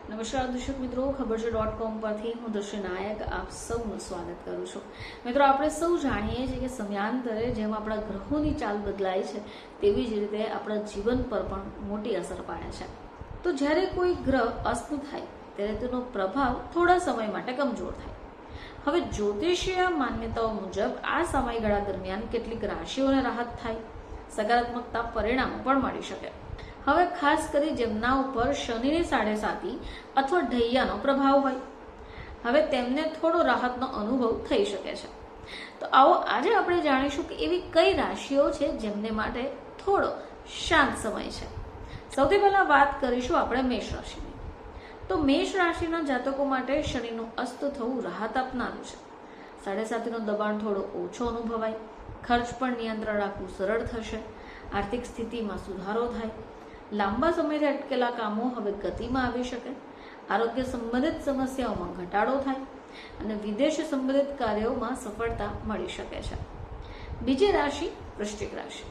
નમસ્કાર દર્શક મિત્રો, ખબર છે .com પરથી હું દર્શી નાયક આપ સૌનું સ્વાગત કરું છું. મિત્રો, આપણે સૌ જાણીએ છીએ કે સમયાંતરે જેમ આપણા ગ્રહોની ચાલ બદલાય છે તેવી જ રીતે આપણા જીવન પર પણ મોટી અસર પાડે છે. તો જ્યારે કોઈ ગ્રહ અસ્ત થાય ત્યારે તેનો પ્રભાવ થોડા સમય માટે કમજોર થાય. હવે જ્યોતિષીય માન્યતાઓ મુજબ આ સમયગાળા દરમિયાન કેટલીક રાશિઓને રાહત થાય, સકારાત્મકતા પરિણામો પણ મળી શકે. હવે ખાસ કરી જેમના ઉપર શનિની 7.5 અથવા ઢૈયાનો પ્રભાવ હોય, હવે તેમને થોડો રાહતનો અનુભવ થઈ શકે છે. તો આવો આજે આપણે જાણીશું કે એવી કઈ રાશિઓ છે જેમને માટે થોડો શાંત સમય છે. સૌથી પહેલા વાત કરીશું આપણે મેષ રાશિની. તો મેષ રાશિના જાતકો માટે શનિનું અસ્ત થવું રાહત આપનારું છે. 7.5નું દબાણ થોડો ઓછો અનુભવાય, ખર્ચ પર નિયંત્રણ રાખવું સરળ થશે, આર્થિક સ્થિતિમાં સુધારો થાય, લાંબા સમયથી અટકેલા કામો હવે ગતિમાં આવી શકે, આરોગ્ય સંબંધિત સમસ્યાઓમાં ઘટાડો થાય અને વિદેશ સંબંધિત કાર્યોમાં સફળતા મળી શકે છે. બીજી રાશિ વૃશ્ચિક રાશિ.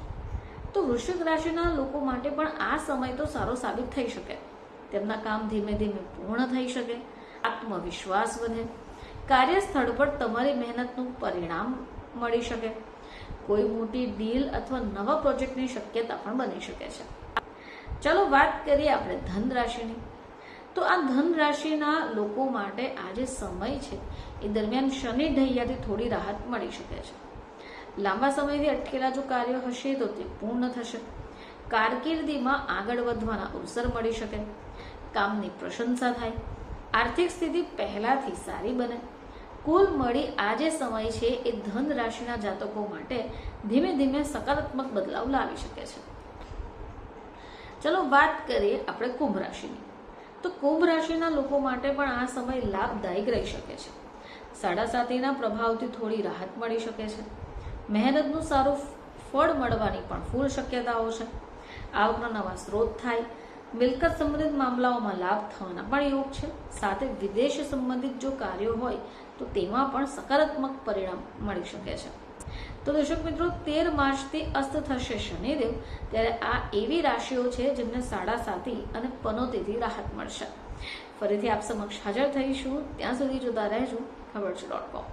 તો વૃશ્ચિક રાશિના લોકો માટે પણ આ સમય તો સારો સાબિત થઈ શકે. તેમના કામ ધીમે ધીમે પૂર્ણ થઈ શકે, આત્મવિશ્વાસ વધે, કાર્યસ્થળ પર તમારી મહેનતનું પરિણામ મળી શકે, કોઈ મોટી ડીલ અથવા નવા પ્રોજેક્ટની શક્યતા પણ બની શકે છે. ચલો વાત કરીએ આપણે ધન રાશિની. તો આ ધન રાશિના લોકો માટે આ જે સમય છે એ દરમિયાન શનિ ઢૈયાથી થોડી રાહત મળી શકે છે. લાંબા સમયથી અટકેલા જો કાર્ય હશે તો તે પૂર્ણ થશે, કારકિર્દીમાં આગળ વધવાના અવસર મળી શકે, કામની પ્રશંસા થાય, આર્થિક સ્થિતિ પહેલાથી સારી બને. કુલ મળી આ જે સમય છે એ ધન રાશિના જાતકો માટે ધીમે ધીમે સકારાત્મક બદલાવ લાવી શકે છે. ચલો વાત કરીએ આપણે કુંભ રાશિની. તો કુંભ રાશિના લોકો માટે પણ આ સમય લાભદાયક રહી શકે છે. 7.5ના પ્રભાવથી થોડી રાહત મળી શકે છે. મહેનતનું સારું ફળ મળવાની પણ ફૂલ શક્યતાઓ છે. આવકના નવા સ્ત્રોત થાય, મિલકત સંબંધિત મામલાઓમાં લાભ થવાના પણ યોગ છે. સાથે વિદેશ સંબંધિત જો કાર્યો હોય તો તેમાં પણ સકારાત્મક પરિણામ મળી શકે છે. તો દર્શક મિત્રો, 13 માર્ચથી અસ્ત થશે શનિદેવ, ત્યારે આ એવી રાશિઓ છે જેમને 7.5 અને 15થી રાહત મળશે. ફરીથી આપ સમક્ષ હાજર થઈશું. ત્યાં સુધી જોતા રહેજો ખબર છે .com.